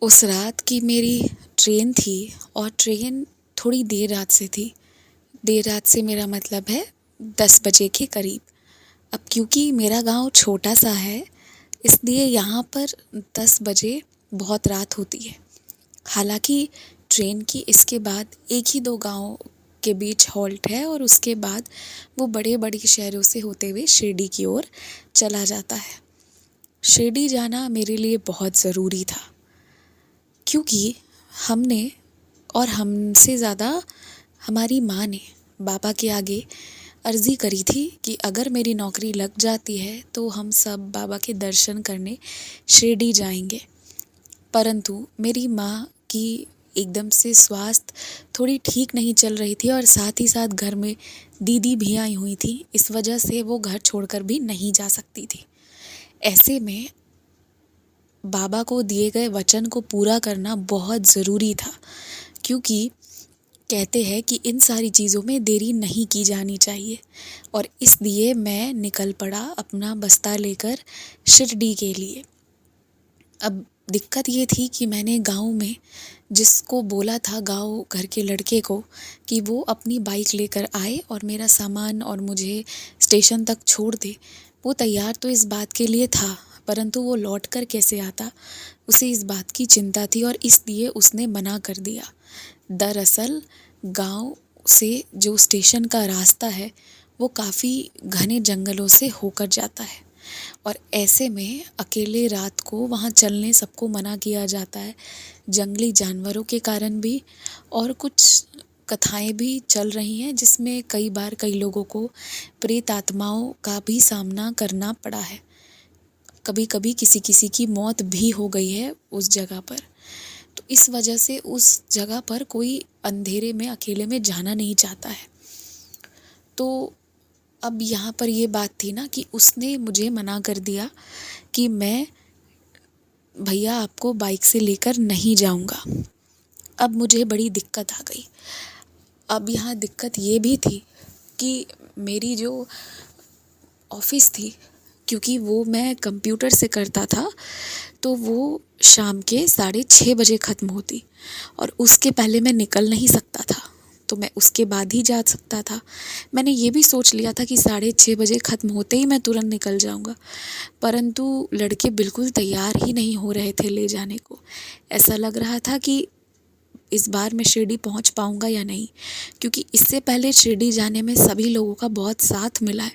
उस रात की मेरी ट्रेन थी और ट्रेन थोड़ी देर रात से थी। देर रात से मेरा मतलब है 10 बजे के करीब। अब क्योंकि मेरा गांव छोटा सा है, इसलिए यहाँ पर 10 बजे बहुत रात होती है। हालांकि ट्रेन की इसके बाद एक ही दो गांव के बीच हॉल्ट है और उसके बाद वो बड़े बड़े शहरों से होते हुए शिरडी की ओर चला जाता है। शिरडी जाना मेरे लिए बहुत ज़रूरी था, क्योंकि हमने और हमसे ज़्यादा हमारी माँ ने बाबा के आगे अर्ज़ी करी थी कि अगर मेरी नौकरी लग जाती है तो हम सब बाबा के दर्शन करने शिरडी जाएंगे। परंतु मेरी माँ की एकदम से स्वास्थ्य थोड़ी ठीक नहीं चल रही थी और साथ ही साथ घर में दीदी भी आई हुई थी। इस वजह से वो घर छोड़कर भी नहीं जा सकती थी। ऐसे में बाबा को दिए गए वचन को पूरा करना बहुत ज़रूरी था, क्योंकि कहते हैं कि इन सारी चीज़ों में देरी नहीं की जानी चाहिए। और इसलिए मैं निकल पड़ा अपना बस्ता लेकर शिरडी के लिए। अब दिक्कत ये थी कि मैंने गांव में जिसको बोला था, गांव घर के लड़के को, कि वो अपनी बाइक लेकर आए और मेरा सामान और मुझे स्टेशन तक छोड़ दे। वो तैयार तो इस बात के लिए था, परंतु वो लौट कर कैसे आता, उसे इस बात की चिंता थी और इसलिए उसने मना कर दिया। दरअसल गांव से जो स्टेशन का रास्ता है वो काफ़ी घने जंगलों से होकर जाता है और ऐसे में अकेले रात को वहाँ चलने सबको मना किया जाता है, जंगली जानवरों के कारण भी। और कुछ कथाएं भी चल रही हैं जिसमें कई बार कई लोगों को प्रेत आत्माओं का भी सामना करना पड़ा है। कभी कभी किसी किसी की मौत भी हो गई है उस जगह पर। तो इस वजह से उस जगह पर कोई अंधेरे में अकेले में जाना नहीं चाहता है। तो अब यहाँ पर ये बात थी ना कि उसने मुझे मना कर दिया कि मैं भैया आपको बाइक से लेकर नहीं जाऊँगा। अब मुझे बड़ी दिक्कत आ गई। अब यहाँ दिक्कत ये भी थी कि मेरी जो ऑफ़िस थी, क्योंकि वो मैं कंप्यूटर से करता था, तो वो शाम के 6:30 बजे ख़त्म होती और उसके पहले मैं निकल नहीं सकता था। तो मैं उसके बाद ही जा सकता था। मैंने ये भी सोच लिया था कि 6:30 बजे ख़त्म होते ही मैं तुरंत निकल जाऊंगा, परंतु लड़के बिल्कुल तैयार ही नहीं हो रहे थे ले जाने को। ऐसा लग रहा था कि इस बार मैं शिरडी पहुंच पाऊंगा या नहीं, क्योंकि इससे पहले शिरडी जाने में सभी लोगों का बहुत साथ मिला है।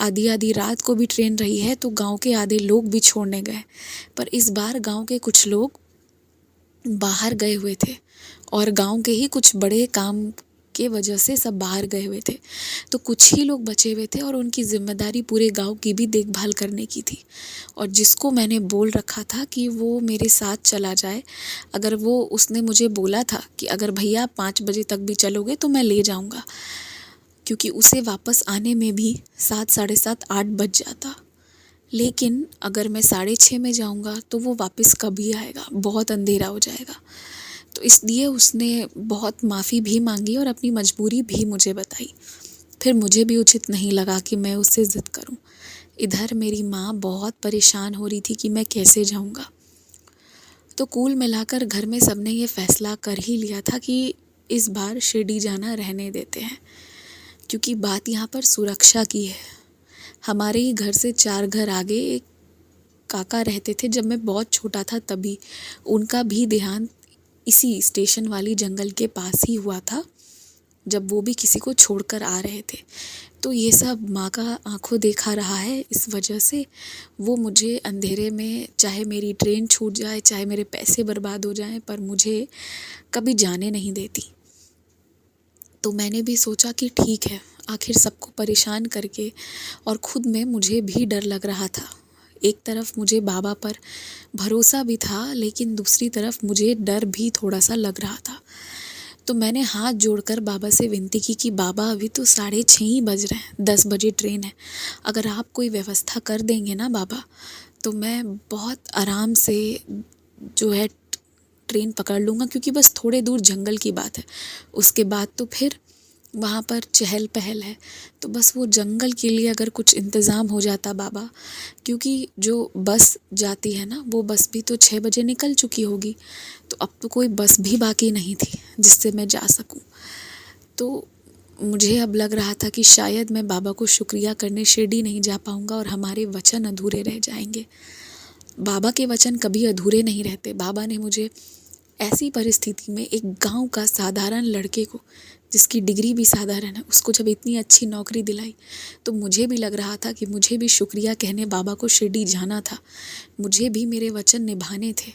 आधी आधी रात को भी ट्रेन रही है तो गांव के आधे लोग भी छोड़ने गए, पर इस बार गांव के कुछ लोग बाहर गए हुए थे और गांव के ही कुछ बड़े काम के वजह से सब बाहर गए हुए थे। तो कुछ ही लोग बचे हुए थे और उनकी जिम्मेदारी पूरे गांव की भी देखभाल करने की थी। और जिसको मैंने बोल रखा था कि वो मेरे साथ चला जाए, अगर वो उसने मुझे बोला था कि अगर भैया 5 बजे तक भी चलोगे तो मैं ले जाऊंगा, क्योंकि उसे वापस आने में भी 7, साढ़े 7, 8 बज जाता। लेकिन अगर मैं 6:30 में जाऊंगा तो वो वापस कभी आएगा, बहुत अंधेरा हो जाएगा। तो इसलिए उसने बहुत माफ़ी भी मांगी और अपनी मजबूरी भी मुझे बताई। फिर मुझे भी उचित नहीं लगा कि मैं उससे ज़िद करूं। इधर मेरी माँ बहुत परेशान हो रही थी कि मैं कैसे जाऊंगा। तो कुल मिलाकर घर में सबने ये फैसला कर ही लिया था कि इस बार शिरडी जाना रहने देते हैं, क्योंकि बात यहाँ पर सुरक्षा की है। हमारे ही घर से 4 घर आगे एक काका रहते थे जब मैं बहुत छोटा था, तभी उनका भी देहांत इसी स्टेशन वाली जंगल के पास ही हुआ था, जब वो भी किसी को छोड़कर आ रहे थे। तो ये सब माँ का आंखों देखा रहा है, इस वजह से वो मुझे अंधेरे में, चाहे मेरी ट्रेन छूट जाए, चाहे मेरे पैसे बर्बाद हो जाएं, पर मुझे कभी जाने नहीं देती। तो मैंने भी सोचा कि ठीक है, आखिर सबको परेशान करके, और खुद में मुझे भी डर लग रहा था। एक तरफ मुझे बाबा पर भरोसा भी था, लेकिन दूसरी तरफ मुझे डर भी थोड़ा सा लग रहा था। तो मैंने हाथ जोड़कर बाबा से विनती की कि बाबा अभी तो 6:30 ही बज रहे हैं, 10 बजे ट्रेन है। अगर आप कोई व्यवस्था कर देंगे ना बाबा, तो मैं बहुत आराम से जो है ट्रेन पकड़ लूँगा, क्योंकि बस थोड़े दूर जंगल की बात है, उसके बाद तो फिर वहाँ पर चहल पहल है। तो बस वो जंगल के लिए अगर कुछ इंतज़ाम हो जाता बाबा, क्योंकि जो बस जाती है ना, वो बस भी तो 6 बजे निकल चुकी होगी। तो अब तो कोई बस भी बाकी नहीं थी जिससे मैं जा सकूं। तो मुझे अब लग रहा था कि शायद मैं बाबा को शुक्रिया करने शिरडी नहीं जा पाऊंगा और हमारे वचन अधूरे रह जाएंगे। बाबा के वचन कभी अधूरे नहीं रहते। बाबा ने मुझे ऐसी परिस्थिति में एक गांव का साधारण लड़के को, जिसकी डिग्री भी साधारण है, उसको जब इतनी अच्छी नौकरी दिलाई, तो मुझे भी लग रहा था कि मुझे भी शुक्रिया कहने बाबा को शिरडी जाना था। मुझे भी मेरे वचन निभाने थे।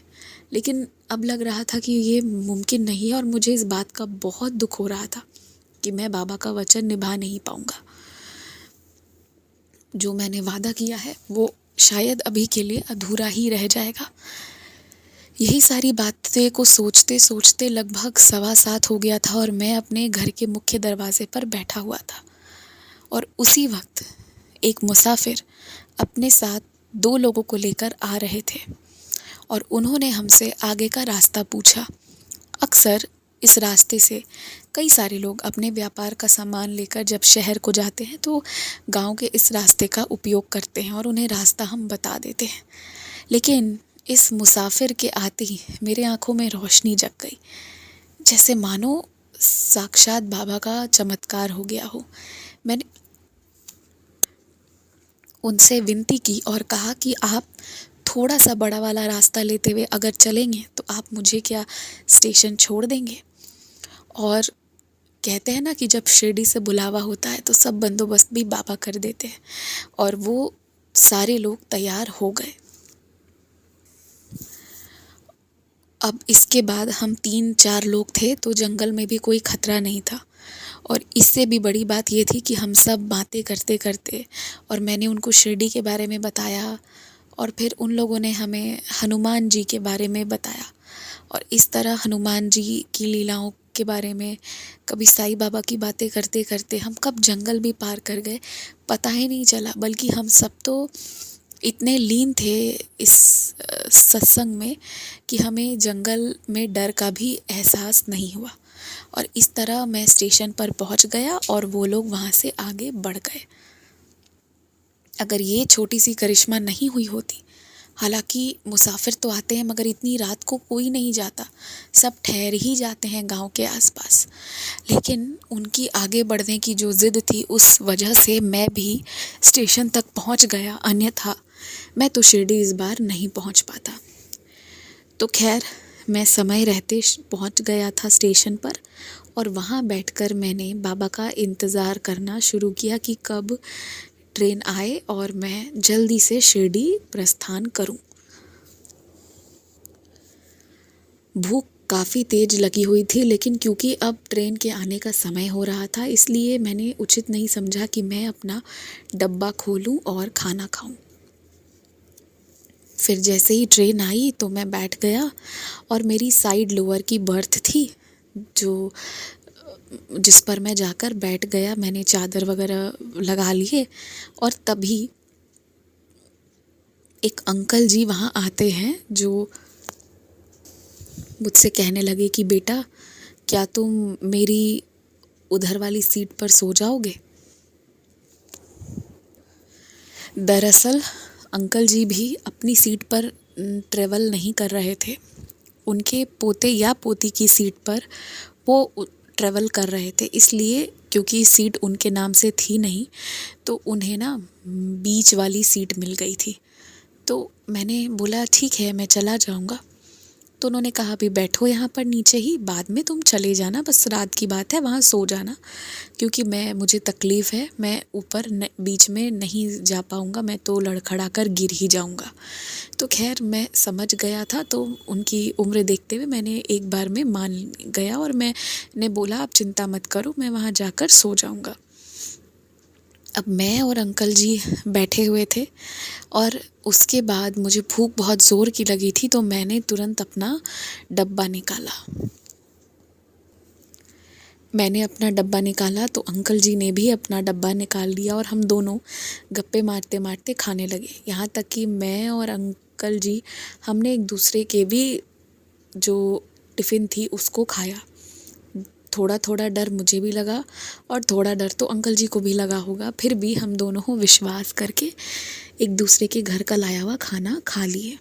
लेकिन अब लग रहा था कि ये मुमकिन नहीं है और मुझे इस बात का बहुत दुख हो रहा था कि मैं बाबा का वचन निभा नहीं पाऊंगा। जो मैंने वादा किया है वो शायद अभी के लिए अधूरा ही रह जाएगा। यही सारी बातें को सोचते सोचते लगभग 7:15 हो गया था और मैं अपने घर के मुख्य दरवाजे पर बैठा हुआ था। और उसी वक्त एक मुसाफिर अपने साथ 2 लोगों को लेकर आ रहे थे और उन्होंने हमसे आगे का रास्ता पूछा। अक्सर इस रास्ते से कई सारे लोग अपने व्यापार का सामान लेकर जब शहर को जाते हैं तो गांव के इस रास्ते का उपयोग करते हैं और उन्हें रास्ता हम बता देते हैं। लेकिन इस मुसाफिर के आते ही मेरे आंखों में रोशनी जग गई, जैसे मानो साक्षात बाबा का चमत्कार हो गया हो। मैंने उनसे विनती की और कहा कि आप थोड़ा सा बड़ा वाला रास्ता लेते हुए अगर चलेंगे तो आप मुझे क्या स्टेशन छोड़ देंगे। और कहते हैं ना कि जब शिरडी से बुलावा होता है तो सब बंदोबस्त भी बाबा कर देते हैं। और वो सारे लोग तैयार हो गए। अब इसके बाद हम 3-4 लोग थे तो जंगल में भी कोई खतरा नहीं था। और इससे भी बड़ी बात ये थी कि हम सब बातें करते करते, और मैंने उनको शिरडी के बारे में बताया और फिर उन लोगों ने हमें हनुमान जी के बारे में बताया। और इस तरह हनुमान जी की लीलाओं के बारे में, कभी साईं बाबा की बातें करते करते हम कब जंगल भी पार कर गए पता ही नहीं चला। बल्कि हम सब तो इतने लीन थे इस सत्संग में कि हमें जंगल में डर का भी एहसास नहीं हुआ। और इस तरह मैं स्टेशन पर पहुंच गया और वो लोग वहाँ से आगे बढ़ गए। अगर ये छोटी सी करिश्मा नहीं हुई होती, हालांकि मुसाफिर तो आते हैं मगर इतनी रात को कोई नहीं जाता, सब ठहर ही जाते हैं गांव के आसपास। लेकिन उनकी आगे बढ़ने की जो ज़िद थी उस वजह से मैं भी स्टेशन तक पहुंच गया, अन्यथा मैं तो शिरडी इस बार नहीं पहुंच पाता। तो खैर मैं समय रहते पहुंच गया था स्टेशन पर और वहां बैठकर मैंने बाबा का इंतज़ार करना शुरू किया कि कब ट्रेन आए और मैं जल्दी से शिरडी प्रस्थान करूं। भूख काफ़ी तेज लगी हुई थी, लेकिन क्योंकि अब ट्रेन के आने का समय हो रहा था इसलिए मैंने उचित नहीं समझा कि मैं अपना डब्बा खोलूं और खाना खाऊं। फिर जैसे ही ट्रेन आई तो मैं बैठ गया और मेरी साइड लोअर की बर्थ थी जो जिस पर मैं जाकर बैठ गया। मैंने चादर वगैरह लगा लिए और तभी एक अंकल जी वहाँ आते हैं जो मुझसे कहने लगे कि बेटा क्या तुम मेरी उधर वाली सीट पर सो जाओगे। दरअसल अंकल जी भी अपनी सीट पर ट्रेवल नहीं कर रहे थे, उनके पोते या पोती की सीट पर वो ट्रेवल कर रहे थे। इसलिए क्योंकि सीट उनके नाम से थी नहीं तो उन्हें ना बीच वाली सीट मिल गई थी। तो मैंने बोला ठीक है मैं चला जाऊंगा। तो उन्होंने कहा अभी बैठो यहाँ पर नीचे ही, बाद में तुम चले जाना, बस रात की बात है वहाँ सो जाना, क्योंकि मुझे तकलीफ़ है, मैं ऊपर बीच में नहीं जा पाऊँगा, मैं तो लड़खड़ा कर गिर ही जाऊँगा। तो खैर मैं समझ गया था, तो उनकी उम्र देखते हुए मैंने एक बार में मान गया और मैंने बोला आप चिंता मत करो मैं वहाँ जाकर सो जाऊँगा। अब मैं और अंकल जी बैठे हुए थे और उसके बाद मुझे भूख बहुत ज़ोर की लगी थी तो मैंने तुरंत अपना डब्बा निकाला। तो अंकल जी ने भी अपना डब्बा निकाल लिया और हम दोनों गप्पे मारते मारते खाने लगे। यहाँ तक कि मैं और अंकल जी हमने एक दूसरे के भी जो टिफ़िन थी उसको खाया। थोड़ा थोड़ा डर मुझे भी लगा और थोड़ा डर तो अंकल जी को भी लगा होगा, फिर भी हम दोनों विश्वास करके एक दूसरे के घर का लाया हुआ खाना खा लिए।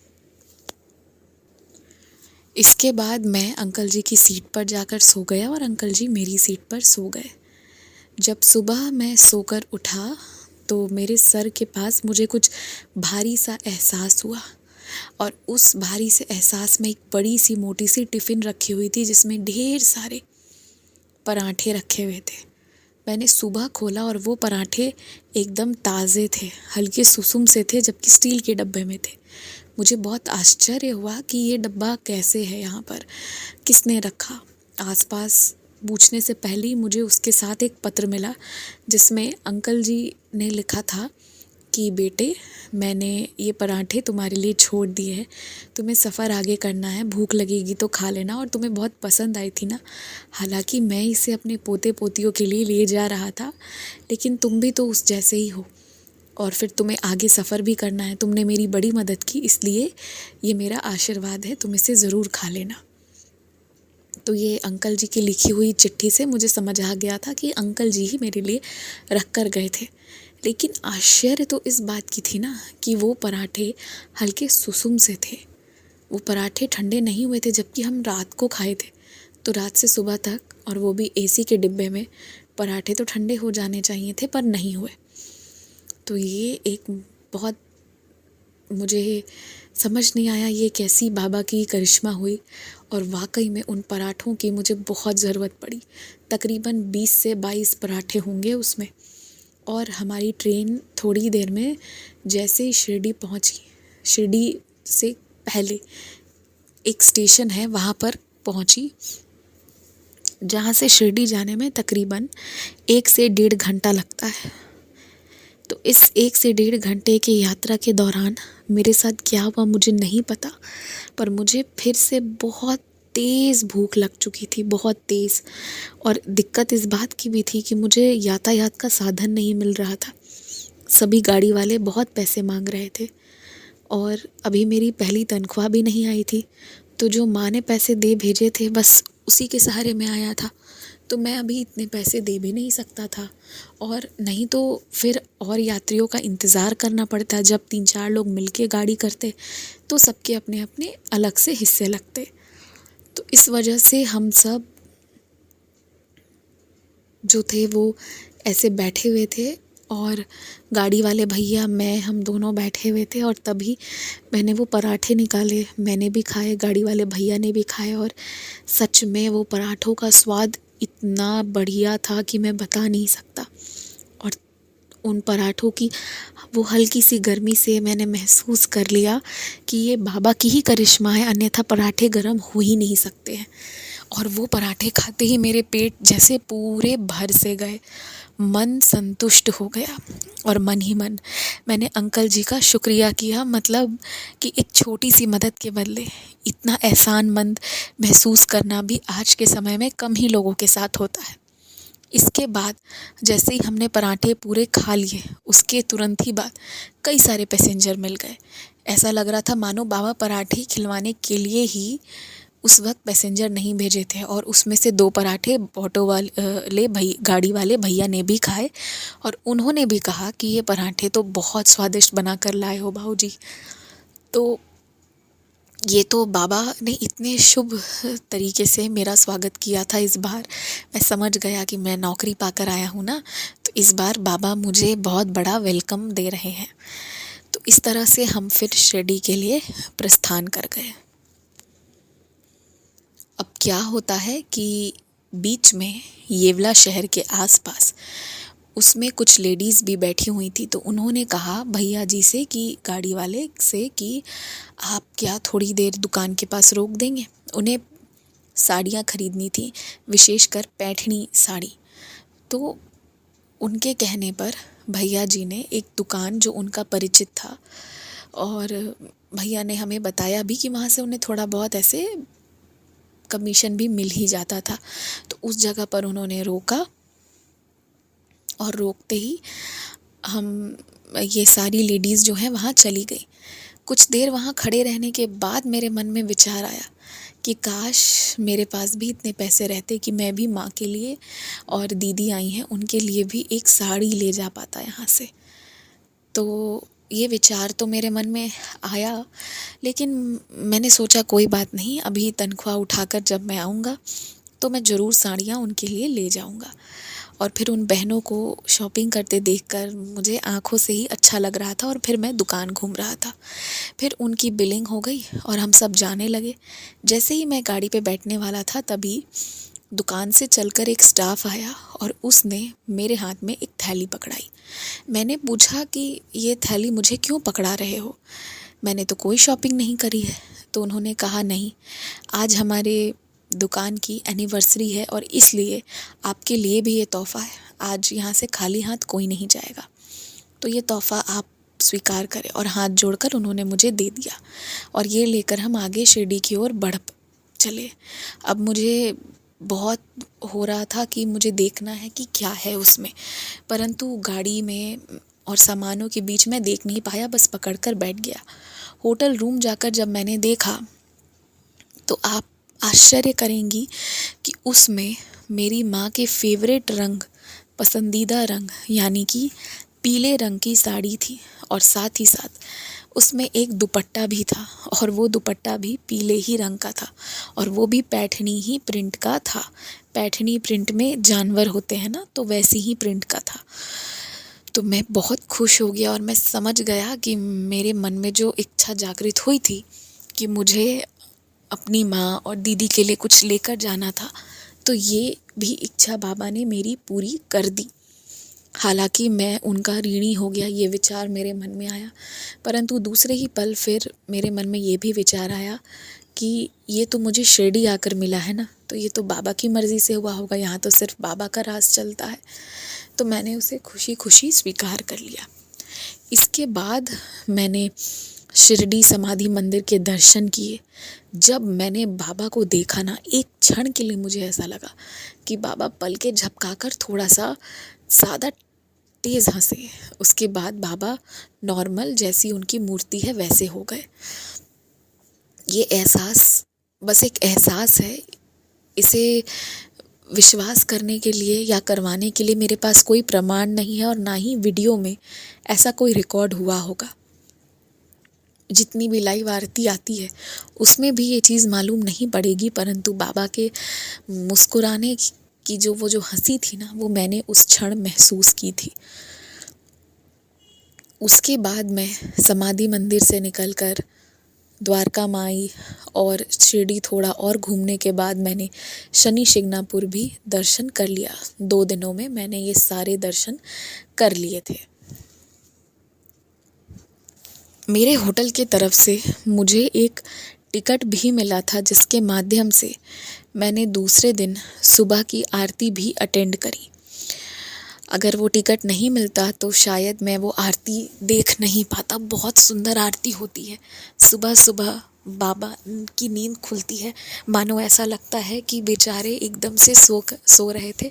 इसके बाद मैं अंकल जी की सीट पर जाकर सो गया और अंकल जी मेरी सीट पर सो गए। जब सुबह मैं सोकर उठा तो मेरे सर के पास मुझे कुछ भारी सा एहसास हुआ और उस भारी से एहसास में एक बड़ी सी मोटी सी टिफ़िन रखी हुई थी जिसमें ढेर सारे पराठे रखे हुए थे। मैंने सुबह खोला और वो पराठे एकदम ताज़े थे, हल्के सुसुम से थे, जबकि स्टील के डब्बे में थे। मुझे बहुत आश्चर्य हुआ कि ये डब्बा कैसे है यहाँ पर, किसने रखा। आसपास पूछने से पहले ही मुझे उसके साथ एक पत्र मिला जिसमें अंकल जी ने लिखा था कि बेटे, मैंने ये पराठे तुम्हारे लिए छोड़ दिए हैं, तुम्हें सफ़र आगे करना है, भूख लगेगी तो खा लेना, और तुम्हें बहुत पसंद आई थी ना। हालांकि मैं इसे अपने पोते पोतियों के लिए ले जा रहा था, लेकिन तुम भी तो उस जैसे ही हो और फिर तुम्हें आगे सफ़र भी करना है। तुमने मेरी बड़ी मदद की, इसलिए ये मेरा आशीर्वाद है, तुम इसे ज़रूर खा लेना। तो ये अंकल जी की लिखी हुई चिट्ठी से मुझे समझ आ गया था कि अंकल जी ही मेरे लिए रख कर गए थे। लेकिन आश्चर्य तो इस बात की थी ना कि वो पराठे हल्के सुसुम से थे। वो पराठे ठंडे नहीं हुए थे, जबकि हम रात को खाए थे। तो रात से सुबह तक, और वो भी एसी के डिब्बे में, पराठे तो ठंडे हो जाने चाहिए थे, पर नहीं हुए। तो ये एक बहुत, मुझे समझ नहीं आया ये कैसी बाबा की करिश्मा हुई, और वाकई में उन पराठों की मुझे बहुत ज़रूरत पड़ी। तकरीबन 20 से 22 पराठे होंगे उसमें। और हमारी ट्रेन थोड़ी देर में जैसे ही शिरडी पहुंची, शिरडी से पहले एक स्टेशन है वहाँ पर पहुंची, जहाँ से शिरडी जाने में तकरीबन 1 से 1.5 घंटा लगता है। तो इस 1 से 1.5 घंटे की यात्रा के दौरान मेरे साथ क्या हुआ मुझे नहीं पता, पर मुझे फिर से बहुत तेज़ भूख लग चुकी थी, बहुत तेज़। और दिक्कत इस बात की भी थी कि मुझे यातायात का साधन नहीं मिल रहा था। सभी गाड़ी वाले बहुत पैसे मांग रहे थे और अभी मेरी पहली तनख्वाह भी नहीं आई थी। तो जो माँ ने पैसे दे भेजे थे, बस उसी के सहारे मैं आया था। तो मैं अभी इतने पैसे दे भी नहीं सकता था, और नहीं तो फिर और यात्रियों का इंतज़ार करना पड़ता। जब 3-4 लोग मिलके गाड़ी करते तो सबके अपने अपने अलग से हिस्से लगते। तो इस वजह से हम सब जो थे वो ऐसे बैठे हुए थे, और गाड़ी वाले भैया, मैं, हम दोनों बैठे हुए थे। और तभी मैंने वो पराठे निकाले, मैंने भी खाए, गाड़ी वाले भैया ने भी खाए, और सच में वो पराठों का स्वाद इतना बढ़िया था कि मैं बता नहीं सकता। और उन पराठों की वो हल्की सी गर्मी से मैंने महसूस कर लिया कि ये बाबा की ही करिश्मा है, अन्यथा पराठे गर्म हो ही नहीं सकते हैं। और वो पराठे खाते ही मेरे पेट जैसे पूरे भर से गए, मन संतुष्ट हो गया। और मन ही मन मैंने अंकल जी का शुक्रिया किया, मतलब कि एक छोटी सी मदद के बदले इतना एहसानमंद महसूस करना भी आज के समय में कम ही लोगों के साथ होता है। इसके बाद जैसे ही हमने पराठे पूरे खा लिए, उसके तुरंत ही बाद कई सारे पैसेंजर मिल गए। ऐसा लग रहा था मानो बाबा पराठे खिलवाने के लिए ही उस वक्त पैसेंजर नहीं भेजे थे। और उसमें से 2 पराठे ऑटो वाले गाड़ी वाले भैया ने भी खाए, और उन्होंने भी कहा कि ये पराठे तो बहुत स्वादिष्ट बना कर लाए हो भाऊजी। तो ये तो बाबा ने इतने शुभ तरीके से मेरा स्वागत किया था इस बार। मैं समझ गया कि मैं नौकरी पाकर आया हूँ ना, तो इस बार बाबा मुझे बहुत बड़ा वेलकम दे रहे हैं। तो इस तरह से हम फिर शिरडी के लिए प्रस्थान कर गए। अब क्या होता है कि बीच में येवला शहर के आसपास उसमें कुछ लेडीज़ भी बैठी हुई थी। तो उन्होंने कहा भैया जी से, कि गाड़ी वाले से, कि आप क्या थोड़ी देर दुकान के पास रोक देंगे। उन्हें साड़ियाँ खरीदनी थी, विशेषकर पैठनी साड़ी। तो उनके कहने पर भैया जी ने एक दुकान जो उनका परिचित था, और भैया ने हमें बताया भी कि वहाँ से उन्हें थोड़ा बहुत ऐसे कमीशन भी मिल ही जाता था। तो उस जगह पर उन्होंने रोका, और रोकते ही हम ये सारी लेडीज़ जो हैं वहाँ चली गई। कुछ देर वहाँ खड़े रहने के बाद मेरे मन में विचार आया कि काश मेरे पास भी इतने पैसे रहते कि मैं भी माँ के लिए और दीदी आई हैं उनके लिए भी एक साड़ी ले जा पाता यहाँ से। तो ये विचार तो मेरे मन में आया, लेकिन मैंने सोचा कोई बात नहीं, अभी तनख्वाह उठाकर जब मैं आऊँगा तो मैं ज़रूर साड़ियाँ उनके लिए ले जाऊँगा। और फिर उन बहनों को शॉपिंग करते देखकर मुझे आँखों से ही अच्छा लग रहा था और फिर मैं दुकान घूम रहा था। फिर उनकी बिलिंग हो गई और हम सब जाने लगे। जैसे ही मैं गाड़ी पे बैठने वाला था तभी दुकान से चलकर एक स्टाफ आया और उसने मेरे हाथ में एक थैली पकड़ाई। मैंने पूछा कि ये थैली मुझे क्यों पकड़ा रहे हो, मैंने तो कोई शॉपिंग नहीं करी है। तो उन्होंने कहा नहीं, आज हमारे दुकान की एनिवर्सरी है और इसलिए आपके लिए भी ये तोहफ़ा है, आज यहाँ से खाली हाथ कोई नहीं जाएगा, तो ये तोहफ़ा आप स्वीकार करें। और हाथ जोड़कर उन्होंने मुझे दे दिया और ये लेकर हम आगे शिरडी की ओर बढ़ चले। अब मुझे बहुत हो रहा था कि मुझे देखना है कि क्या है उसमें, परंतु गाड़ी में और सामानों के बीच में देख नहीं पाया, बस पकड़कर बैठ गया। होटल रूम जाकर जब मैंने देखा तो आप आश्चर्य करेंगी कि उसमें मेरी माँ के फेवरेट रंग, पसंदीदा रंग यानी कि पीले रंग की साड़ी थी और साथ ही साथ उसमें एक दुपट्टा भी था और वो दुपट्टा भी पीले ही रंग का था और वो भी पैठनी ही प्रिंट का था। पैठनी प्रिंट में जानवर होते हैं ना, तो वैसी ही प्रिंट का था। तो मैं बहुत खुश हो गया और मैं समझ गया कि मेरे मन में जो इच्छा जागृत हुई थी कि मुझे अपनी माँ और दीदी के लिए कुछ लेकर जाना था, तो ये भी इच्छा बाबा ने मेरी पूरी कर दी। हालांकि मैं उनका ऋणी हो गया, ये विचार मेरे मन में आया, परंतु दूसरे ही पल फिर मेरे मन में ये भी विचार आया कि ये तो मुझे शिरडी आकर मिला है ना, तो ये तो बाबा की मर्ज़ी से हुआ होगा, यहाँ तो सिर्फ बाबा का राज चलता है। तो मैंने उसे खुशी खुशी स्वीकार कर लिया। इसके बाद मैंने शिरडी समाधि मंदिर के दर्शन किए। जब मैंने बाबा को देखा ना, एक क्षण के लिए मुझे ऐसा लगा कि बाबा पलकें झपकाकर थोड़ा सा ज़्यादा तेज़ हंसे। उसके बाद बाबा नॉर्मल जैसी उनकी मूर्ति है वैसे हो गए। ये एहसास बस एक एहसास है, इसे विश्वास करने के लिए या करवाने के लिए मेरे पास कोई प्रमाण नहीं है और ना ही वीडियो में ऐसा कोई रिकॉर्ड हुआ होगा। जितनी भी लाइव आरती आती है उसमें भी ये चीज़ मालूम नहीं पड़ेगी, परंतु बाबा के मुस्कुराने की जो वो जो हंसी थी ना, वो मैंने उस क्षण महसूस की थी। उसके बाद मैं समाधि मंदिर से निकलकर द्वारका माई और शिरडी थोड़ा और घूमने के बाद मैंने शनि शिंगणापुर भी दर्शन कर लिया। 2 दिनों में मैंने ये सारे दर्शन कर लिए थे। मेरे होटल के तरफ से मुझे एक टिकट भी मिला था जिसके माध्यम से मैंने दूसरे दिन सुबह की आरती भी अटेंड करी। अगर वो टिकट नहीं मिलता तो शायद मैं वो आरती देख नहीं पाता। बहुत सुंदर आरती होती है। सुबह सुबह बाबा की नींद खुलती है, मानो ऐसा लगता है कि बेचारे एकदम से सो रहे थे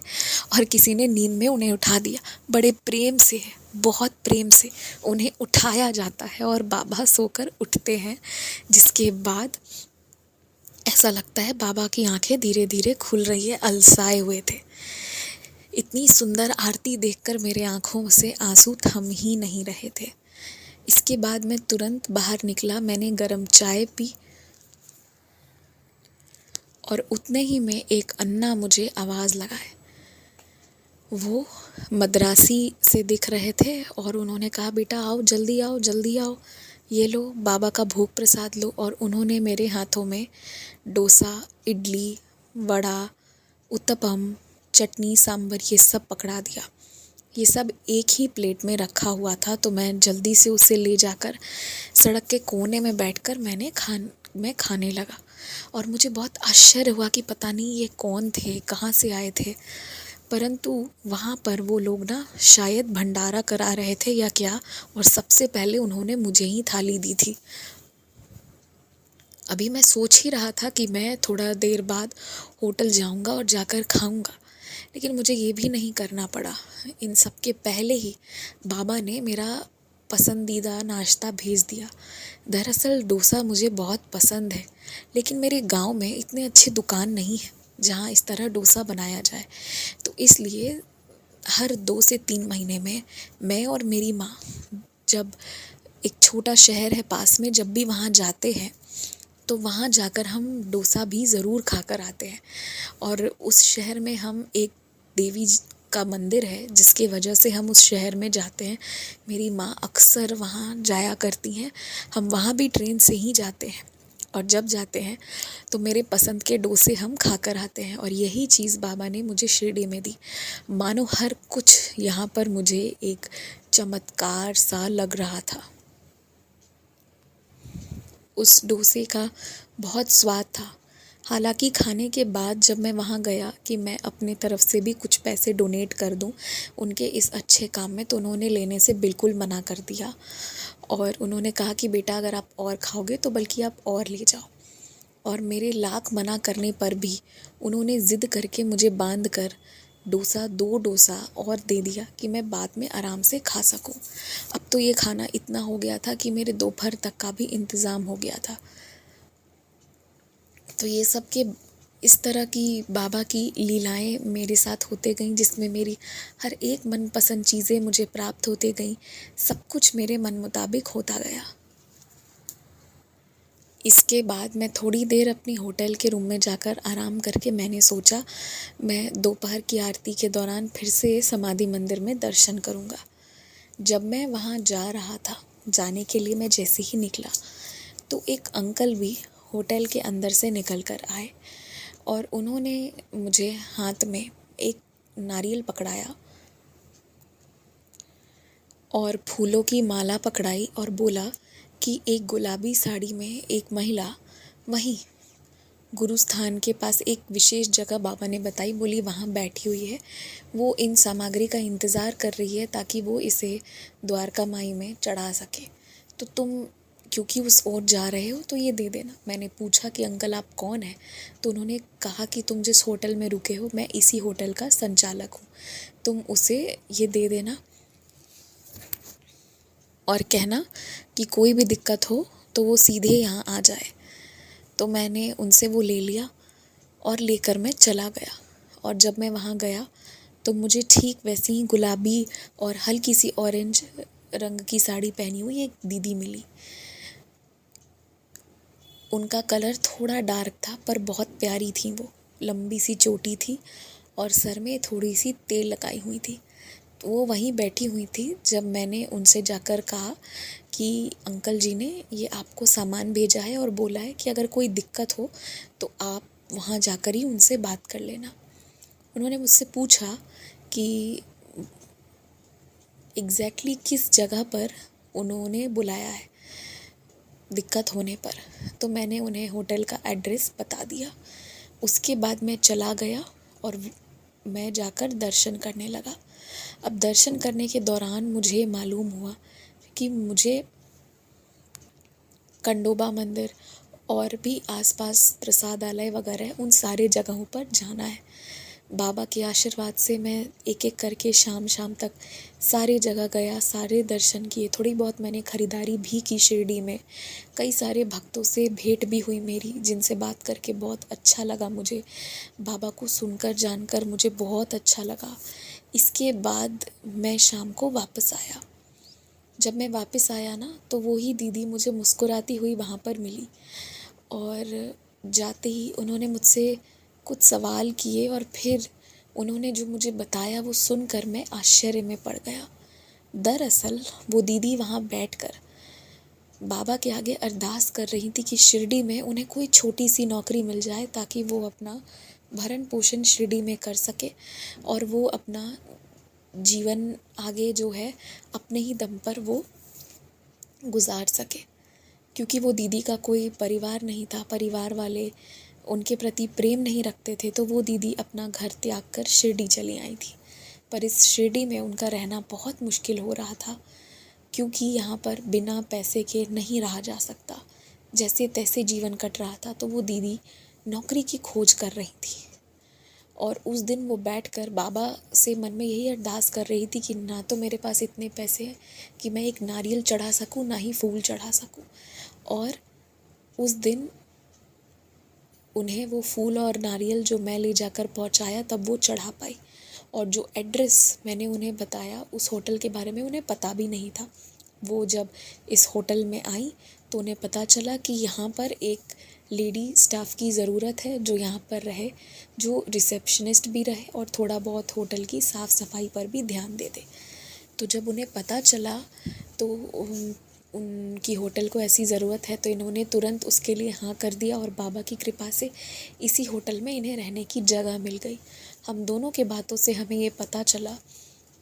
और किसी ने नींद में उन्हें उठा दिया। बड़े प्रेम से, बहुत प्रेम से उन्हें उठाया जाता है और बाबा सोकर उठते हैं, जिसके बाद ऐसा लगता है बाबा की आंखें धीरे धीरे खुल रही है, अलसाए हुए थे। इतनी सुंदर आरती देखकर मेरे आँखों से आंसू थम ही नहीं रहे थे। इसके बाद मैं तुरंत बाहर निकला, मैंने गरम चाय पी और उतने ही में एक अन्ना मुझे आवाज़ लगाए। वो मद्रासी से दिख रहे थे और उन्होंने कहा, बेटा आओ, जल्दी आओ, जल्दी आओ, ये लो बाबा का भोग प्रसाद लो। और उन्होंने मेरे हाथों में डोसा, इडली, वड़ा, उत्तपम, चटनी, सांभर ये सब पकड़ा दिया। ये सब एक ही प्लेट में रखा हुआ था, तो मैं जल्दी से उसे ले जाकर सड़क के कोने में बैठकर मैं खाने लगा। और मुझे बहुत आश्चर्य हुआ कि पता नहीं ये कौन थे, कहाँ से आए थे, परंतु वहाँ पर वो लोग ना शायद भंडारा करा रहे थे या क्या, और सबसे पहले उन्होंने मुझे ही थाली दी थी। अभी मैं सोच ही रहा था कि मैं थोड़ा देर बाद होटल जाऊंगा और जाकर खाऊंगा, लेकिन मुझे ये भी नहीं करना पड़ा। इन सब के पहले ही बाबा ने मेरा पसंदीदा नाश्ता भेज दिया। दरअसल डोसा मुझे बहुत पसंद है, लेकिन मेरे गांव में इतने अच्छे दुकान नहीं है जहां इस तरह डोसा बनाया जाए। तो इसलिए हर 2 से 3 महीने में मैं और मेरी माँ, जब एक छोटा शहर है पास में, जब भी वहाँ जाते हैं तो वहाँ जाकर हम डोसा भी ज़रूर खाकर आते हैं। और उस शहर में हम एक देवी का मंदिर है जिसकी वजह से हम उस शहर में जाते हैं। मेरी माँ अक्सर वहाँ जाया करती हैं। हम वहाँ भी ट्रेन से ही जाते हैं और जब जाते हैं तो मेरे पसंद के डोसे हम खाकर आते हैं। और यही चीज़ बाबा ने मुझे शिरडी में दी। मानो हर कुछ यहाँ पर मुझे एक चमत्कार सा लग रहा था। उस डोसे का बहुत स्वाद था। हालांकि खाने के बाद जब मैं वहाँ गया कि मैं अपने तरफ से भी कुछ पैसे डोनेट कर दूँ उनके इस अच्छे काम में, तो उन्होंने लेने से बिल्कुल मना कर दिया। और उन्होंने कहा कि बेटा अगर आप और खाओगे तो बल्कि आप और ले जाओ। और मेरे लाख मना करने पर भी उन्होंने ज़िद करके मुझे बांध कर 2 डोसा और दे दिया कि मैं बाद में आराम से खा सकूं। अब तो ये खाना इतना हो गया था कि मेरे दोपहर तक का भी इंतज़ाम हो गया था। तो ये सब के इस तरह की बाबा की लीलाएं मेरे साथ होते गईं, जिसमें मेरी हर एक मनपसंद चीज़ें मुझे प्राप्त होते गईं। सब कुछ मेरे मन मुताबिक होता गया। इसके बाद मैं थोड़ी देर अपनी होटल के रूम में जाकर आराम करके मैंने सोचा मैं दोपहर की आरती के दौरान फिर से समाधि मंदिर में दर्शन करूँगा। जब मैं वहाँ जा रहा था, जाने के लिए मैं जैसे ही निकला तो एक अंकल भी होटल के अंदर से निकल कर आए और उन्होंने मुझे हाथ में एक नारियल पकड़ाया और फूलों की माला पकड़ाई और बोला कि एक गुलाबी साड़ी में एक महिला वहीं गुरुस्थान के पास एक विशेष जगह बाबा ने बताई, बोली वहाँ बैठी हुई है, वो इन सामग्री का इंतज़ार कर रही है ताकि वो इसे द्वारका माई में चढ़ा सके। तो तुम क्योंकि उस ओर जा रहे हो तो ये दे देना। मैंने पूछा कि अंकल आप कौन हैं? तो उन्होंने कहा कि तुम जिस होटल में रुके हो मैं इसी होटल का संचालक हूँ, तुम उसे ये दे देना और कहना कि कोई भी दिक्कत हो तो वो सीधे यहाँ आ जाए। तो मैंने उनसे वो ले लिया और लेकर मैं चला गया। और जब मैं वहाँ गया तो मुझे ठीक वैसी ही गुलाबी और हल्की सी ऑरेंज रंग की साड़ी पहनी हुई एक दीदी मिली। उनका कलर थोड़ा डार्क था पर बहुत प्यारी थी। वो लंबी सी चोटी थी और सर में थोड़ी सी तेल लगाई हुई थी। तो वो वहीं बैठी हुई थी जब मैंने उनसे जाकर कहा कि अंकल जी ने ये आपको सामान भेजा है और बोला है कि अगर कोई दिक्कत हो तो आप वहाँ जाकर ही उनसे बात कर लेना। उन्होंने मुझसे पूछा कि एग्जैक्टली किस जगह पर उन्होंने बुलाया है दिक्कत होने पर। तो मैंने उन्हें होटल का एड्रेस बता दिया। उसके बाद मैं चला गया और मैं जाकर दर्शन करने लगा। अब दर्शन करने के दौरान मुझे मालूम हुआ कि मुझे खंडोबा मंदिर और भी आसपास प्रसादालय वगैरह उन सारे जगहों पर जाना है। बाबा के आशीर्वाद से मैं एक एक करके शाम शाम तक सारी जगह गया, सारे दर्शन किए। थोड़ी बहुत मैंने ख़रीदारी भी की शिरडी में। कई सारे भक्तों से भेंट भी हुई मेरी, जिनसे बात करके बहुत अच्छा लगा मुझे। बाबा को सुनकर जानकर मुझे बहुत अच्छा लगा। इसके बाद मैं शाम को वापस आया। जब मैं वापस आया ना तो वही दीदी मुझे मुस्कुराती हुई वहाँ पर मिली और जाते ही उन्होंने मुझसे कुछ सवाल किए और फिर उन्होंने जो मुझे बताया वो सुनकर मैं आश्चर्य में पड़ गया। दरअसल वो दीदी वहाँ बैठकर बाबा के आगे अरदास कर रही थी कि शिरडी में उन्हें कोई छोटी सी नौकरी मिल जाए ताकि वो अपना भरण पोषण शिरडी में कर सके और वो अपना जीवन आगे जो है अपने ही दम पर वो गुजार सके। क्योंकि वो दीदी का कोई परिवार नहीं था, परिवार वाले उनके प्रति प्रेम नहीं रखते थे, तो वो दीदी अपना घर त्याग कर शिरडी चली आई थी। पर इस शिरडी में उनका रहना बहुत मुश्किल हो रहा था क्योंकि यहाँ पर बिना पैसे के नहीं रहा जा सकता। जैसे तैसे जीवन कट रहा था। तो वो दीदी नौकरी की खोज कर रही थी और उस दिन वो बैठकर बाबा से मन में यही अरदास कर रही थी कि ना तो मेरे पास इतने पैसे हैं कि मैं एक नारियल चढ़ा सकूं, ना ही फूल चढ़ा सकूं। और उस दिन उन्हें वो फूल और नारियल जो मैं ले जाकर पहुंचाया तब वो चढ़ा पाई। और जो एड्रेस मैंने उन्हें बताया उस होटल के बारे में उन्हें पता भी नहीं था। वो जब इस होटल में आई तो उन्हें पता चला कि यहाँ पर एक लेडी स्टाफ की ज़रूरत है जो यहाँ पर रहे, जो रिसेप्शनिस्ट भी रहे और थोड़ा बहुत होटल की साफ़ सफाई पर भी ध्यान दे दे। तो जब उन्हें पता चला तो उनकी होटल को ऐसी ज़रूरत है तो इन्होंने तुरंत उसके लिए हाँ कर दिया और बाबा की कृपा से इसी होटल में इन्हें रहने की जगह मिल गई। हम दोनों के बातों से हमें ये पता चला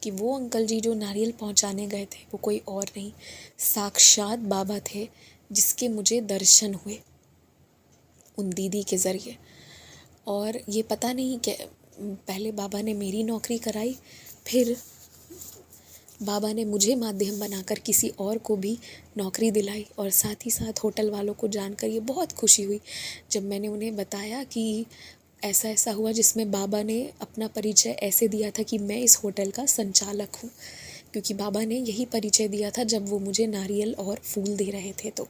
कि वो अंकल जी जो नारियल पहुंचाने गए थे वो कोई और नहीं, साक्षात बाबा थे जिसके मुझे दर्शन हुए उन दीदी के ज़रिए। और ये पता नहीं कि पहले बाबा ने मेरी नौकरी कराई, फिर बाबा ने मुझे माध्यम बनाकर किसी और को भी नौकरी दिलाई। और साथ ही साथ होटल वालों को जानकर ये बहुत खुशी हुई जब मैंने उन्हें बताया कि ऐसा ऐसा हुआ, जिसमें बाबा ने अपना परिचय ऐसे दिया था कि मैं इस होटल का संचालक हूँ, क्योंकि बाबा ने यही परिचय दिया था जब वो मुझे नारियल और फूल दे रहे थे। तो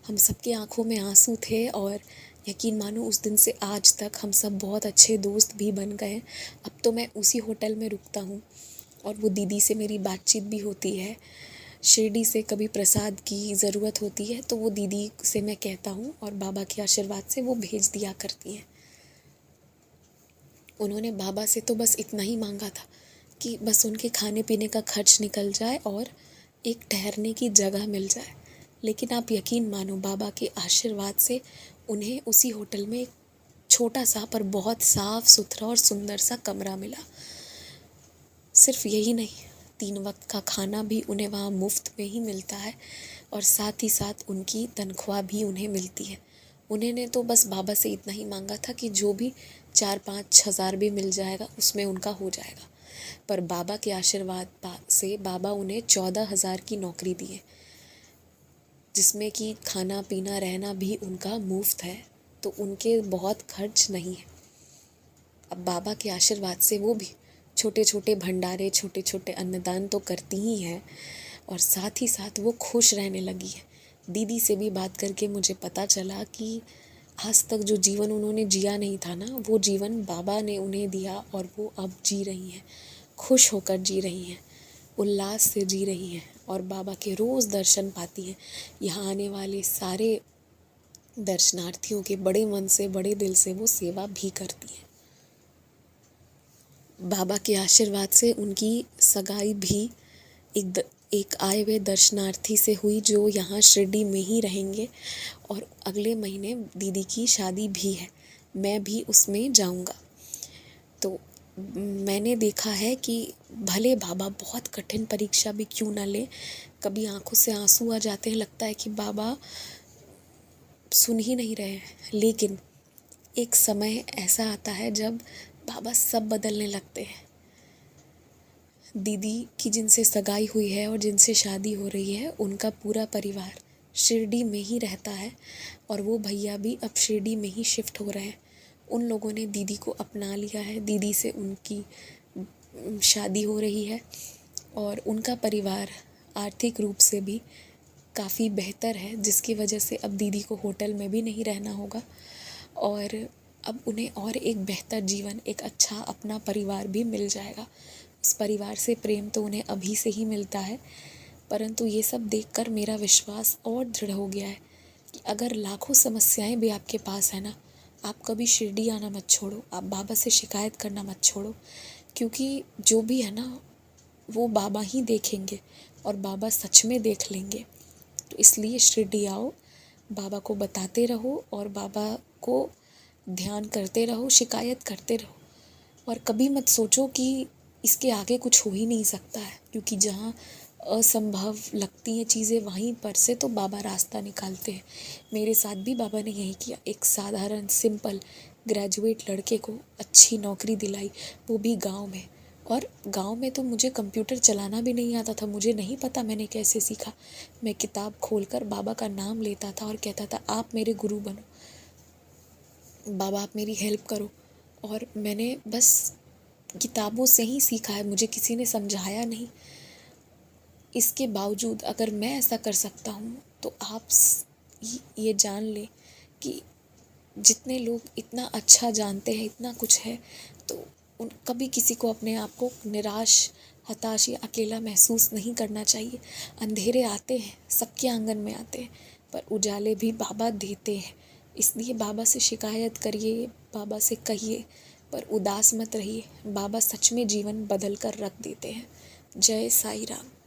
हम सबके आंखों में आंसू थे और यकीन मानो उस दिन से आज तक हम सब बहुत अच्छे दोस्त भी बन गए। अब तो मैं उसी होटल में रुकता हूँ और वो दीदी से मेरी बातचीत भी होती है। शिरडी से कभी प्रसाद की ज़रूरत होती है तो वो दीदी से मैं कहता हूँ और बाबा के आशीर्वाद से वो भेज दिया करती हैं। उन्होंने बाबा से तो बस इतना ही मांगा था कि बस उनके खाने पीने का खर्च निकल जाए और एक ठहरने की जगह मिल जाए। लेकिन आप यकीन मानो बाबा के आशीर्वाद से उन्हें उसी होटल में एक छोटा सा पर बहुत साफ सुथरा और सुंदर सा कमरा मिला। सिर्फ यही नहीं, 3 वक्त का खाना भी उन्हें वहाँ मुफ्त में ही मिलता है और साथ ही साथ उनकी तनख्वाह भी उन्हें मिलती है। उन्होंने तो बस बाबा से इतना ही मांगा था कि जो भी 4-5 हज़ार भी मिल जाएगा उसमें उनका हो जाएगा। पर बाबा के आशीर्वाद से बाबा उन्हें 14,000 की नौकरी दिए, जिसमें कि खाना पीना रहना भी उनका मुफ्त है, तो उनके बहुत खर्च नहीं है। अब बाबा के आशीर्वाद से वो भी छोटे छोटे भंडारे, छोटे छोटे अन्नदान तो करती ही हैं और साथ ही साथ वो खुश रहने लगी है। दीदी से भी बात करके मुझे पता चला कि आज तक जो जीवन उन्होंने जिया नहीं था ना, वो जीवन बाबा ने उन्हें दिया और वो अब जी रही हैं, खुश होकर जी रही हैं, उल्लास से जी रही हैं और बाबा के रोज़ दर्शन पाती हैं। यहाँ आने वाले सारे दर्शनार्थियों के बड़े मन से, बड़े दिल से वो सेवा भी करती हैं। बाबा के आशीर्वाद से उनकी सगाई भी एक आए हुए दर्शनार्थी से हुई जो यहाँ शिरडी में ही रहेंगे और अगले महीने दीदी की शादी भी है, मैं भी उसमें जाऊँगा। तो मैंने देखा है कि भले बाबा बहुत कठिन परीक्षा भी क्यों ना ले, कभी आंखों से आंसू आ जाते हैं, लगता है कि बाबा सुन ही नहीं रहे हैं, लेकिन एक समय ऐसा आता है जब बाबा सब बदलने लगते हैं। दीदी की जिनसे सगाई हुई है और जिनसे शादी हो रही है, उनका पूरा परिवार शिरडी में ही रहता है और वो भैया भी अब शिरडी में ही शिफ्ट हो रहे हैं। उन लोगों ने दीदी को अपना लिया है, दीदी से उनकी शादी हो रही है और उनका परिवार आर्थिक रूप से भी काफ़ी बेहतर है, जिसकी वजह से अब दीदी को होटल में भी नहीं रहना होगा और अब उन्हें और एक बेहतर जीवन, एक अच्छा अपना परिवार भी मिल जाएगा। उस परिवार से प्रेम तो उन्हें अभी से ही मिलता है, परंतु ये सब देखकर मेरा विश्वास और दृढ़ हो गया है कि अगर लाखों समस्याएं भी आपके पास है ना, आप कभी शिरडी आना मत छोड़ो, आप बाबा से शिकायत करना मत छोड़ो, क्योंकि जो भी है ना वो बाबा ही देखेंगे और बाबा सच में देख लेंगे। तो इसलिए शिरडी आओ, बाबा को बताते रहो और बाबा को ध्यान करते रहो, शिकायत करते रहो और कभी मत सोचो कि इसके आगे कुछ हो ही नहीं सकता है, क्योंकि जहाँ असंभव लगती हैं चीज़ें वहीं पर से तो बाबा रास्ता निकालते हैं। मेरे साथ भी बाबा ने यही किया, एक साधारण सिंपल ग्रेजुएट लड़के को अच्छी नौकरी दिलाई, वो भी गांव में। और गांव में तो मुझे कंप्यूटर चलाना भी नहीं आता था, मुझे नहीं पता मैंने कैसे सीखा। मैं किताब खोलकर बाबा का नाम लेता था और कहता था आप मेरे गुरु बनो, बाबा आप मेरी हेल्प करो, और मैंने बस किताबों से ही सीखा है, मुझे किसी ने समझाया नहीं। इसके बावजूद अगर मैं ऐसा कर सकता हूँ तो आप ये जान लें कि जितने लोग इतना अच्छा जानते हैं, इतना कुछ है, तो उन कभी किसी को अपने आप को निराश, हताश या अकेला महसूस नहीं करना चाहिए। अंधेरे आते हैं, सबके आंगन में आते हैं, पर उजाले भी बाबा देते हैं। इसलिए बाबा से शिकायत करिए, बाबा से कहिए, पर उदास मत रहिए। बाबा सच में जीवन बदल कर रख देते हैं। जय साईं राम।